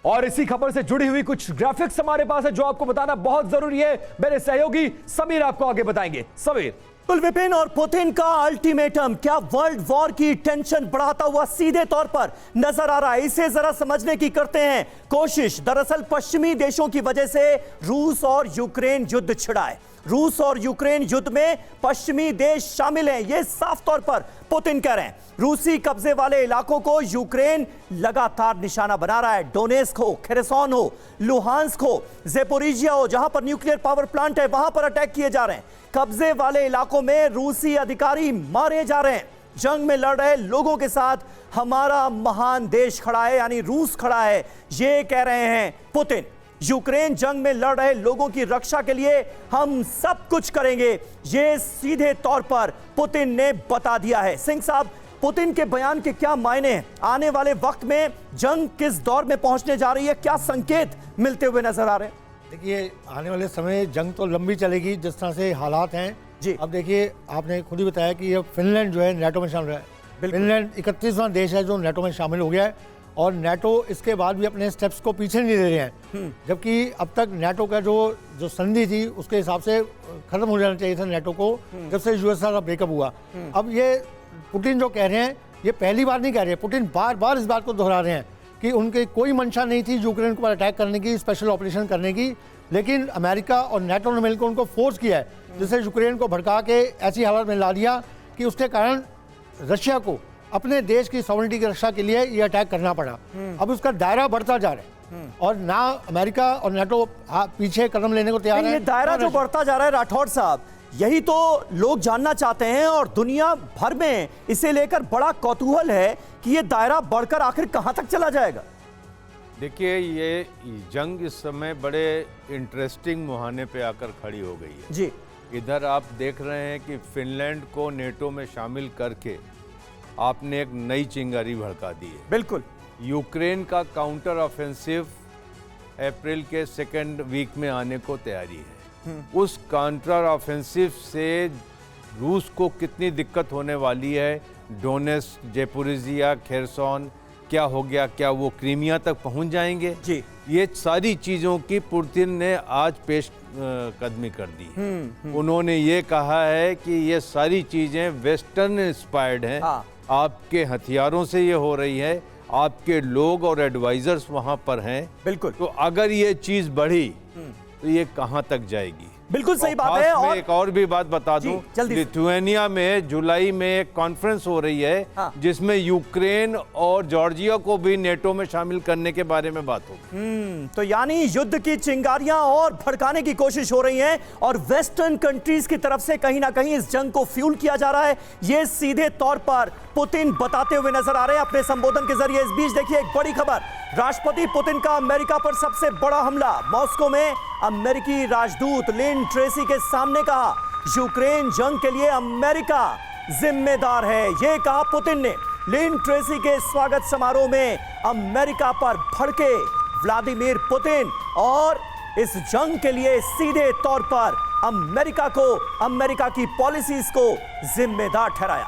और इसी खबर से जुड़ी हुई कुछ ग्राफिक्स हमारे पास है जो आपको बताना बहुत जरूरी है। मेरे सहयोगी समीर आपको आगे बताएंगे। समीर। विपिन और पुतिन का अल्टीमेटम क्या वर्ल्ड वॉर की टेंशन बढ़ाता हुआ सीधे तौर पर नजर आ रहा है? इसे जरा समझने की करते हैं कोशिश। दरअसल पश्चिमी देशों की वजह से रूस और यूक्रेन युद्ध छिड़ा है। रूस और यूक्रेन युद्ध में पश्चिमी देश शामिल हैं, यह साफ तौर पर पुतिन कह रहे हैं। रूसी कब्जे वाले इलाकों को यूक्रेन लगातार निशाना बना रहा है। डोनेस्क हो, खेरसोन हो, लुहांस्क हो, ज़ेपोरिजिया हो, जहां पर न्यूक्लियर पावर प्लांट है, वहां पर अटैक किए जा रहे हैं। कब्जे वाले इलाकों में रूसी अधिकारी मारे जा रहे हैं। जंग में लड़ रहे लोगों के साथ हमारा महान देश खड़ा है, यानी रूस खड़ा है, ये कह रहे हैं पुतिन। यूक्रेन जंग में लड़ रहे लोगों की रक्षा के लिए हम सब कुछ करेंगे, ये सीधे तौर पर पुतिन ने बता दिया है। सिंह साहब, पुतिन के बयान के क्या मायने हैं? आने वाले वक्त में जंग किस दौर में पहुंचने जा रही है? क्या संकेत मिलते हुए नजर आ रहे हैं? देखिए, आने वाले समय जंग तो लंबी चलेगी जिस तरह से हालात हैं जी। अब देखिए, आपने खुद ही बताया कि ये फिनलैंड जो है नेटो में शामिल है। फिनलैंड 31वां देश है जो नेटो में शामिल हो गया है और नेटो इसके बाद भी अपने स्टेप्स को पीछे नहीं ले रहे हैं। जबकि अब तक नेटो का जो संधि थी उसके हिसाब से खत्म हो जाना चाहिए था नेटो को, जब से यूएसएसआर का ब्रेकअप हुआ। अब ये पुतिन जो कह रहे हैं, ये पहली बार नहीं कह रहे। पुतिन बार बार इस बात को दोहरा रहे हैं कि उनकी कोई मंशा नहीं थी यूक्रेन को अटैक करने की, स्पेशल ऑपरेशन करने की, लेकिन अमेरिका और नेटो ने मिलकर उनको फोर्स किया है, जिससे यूक्रेन को भड़का के ऐसी हालत में ला दिया कि उसके कारण रशिया को अपने देश की सॉवरेनिटी की रक्षा के लिए ये अटैक करना पड़ा। अब उसका दायरा बढ़ता जा रहा है और ना अमेरिका और नेटो पीछे कदम लेने को तैयार है। ये दायरा जो बढ़ता जा रहा है राठौड़ साहब, यही तो लोग जानना चाहते हैं और दुनिया भर में इसे लेकर बड़ा कौतूहल है कि ये दायरा बढ़कर आखिर कहां तक चला जाएगा। देखिए, ये जंग इस समय बड़े इंटरेस्टिंग मुहाने पे आकर खड़ी हो गई है जी। इधर आप देख रहे हैं कि फिनलैंड को नेटो में शामिल करके आपने एक नई चिंगारी भड़का दी है। बिल्कुल। यूक्रेन का काउंटर ऑफेंसिव अप्रैल के सेकेंड वीक में आने को तैयारी है। उस काउंटर ऑफेंसिव से रूस को कितनी दिक्कत होने वाली है, डोनेस्क, ज़ेपोरिजिया, खेरसोन क्या हो गया, क्या वो क्रीमिया तक पहुंच जाएंगे जी? ये सारी चीज़ों की पुतिन ने आज पेश कदमी कर दी है। उन्होंने ये कहा है कि ये सारी चीज़ें वेस्टर्न इंस्पायर्ड हैं। आपके हथियारों से ये हो रही है, आपके लोग और एडवाइजर्स वहां पर हैं। बिल्कुल। तो अगर ये चीज बढ़ी तो ये कहां तक जाएगी? बिल्कुल सही बात है। और एक और भी बात बता दूं, लिथुआनिया में जुलाई में एक कॉन्फ्रेंस हो रही है जिसमें यूक्रेन और जॉर्जिया को भी नेटो में शामिल करने के बारे में बात होगी। तो यानी युद्ध की चिंगारियां और भड़काने की कोशिश हो रही हैं और वेस्टर्न कंट्रीज की तरफ से कहीं ना कहीं इस जंग को फ्यूल किया जा रहा है, ये सीधे तौर पर पुतिन बताते हुए नजर आ रहे हैं अपने संबोधन के जरिए। इस बीच देखिए एक बड़ी खबर, राष्ट्रपति पुतिन का अमेरिका पर सबसे बड़ा हमला। मॉस्को में अमेरिकी राजदूत लिन ट्रेसी के सामने कहा, यूक्रेन जंग के लिए अमेरिका जिम्मेदार है, यह कहा पुतिन ने। लिन ट्रेसी के स्वागत समारोह में अमेरिका पर भड़के व्लादिमीर पुतिन और इस जंग के लिए सीधे तौर पर अमेरिका की पॉलिसीज को जिम्मेदार ठहराया।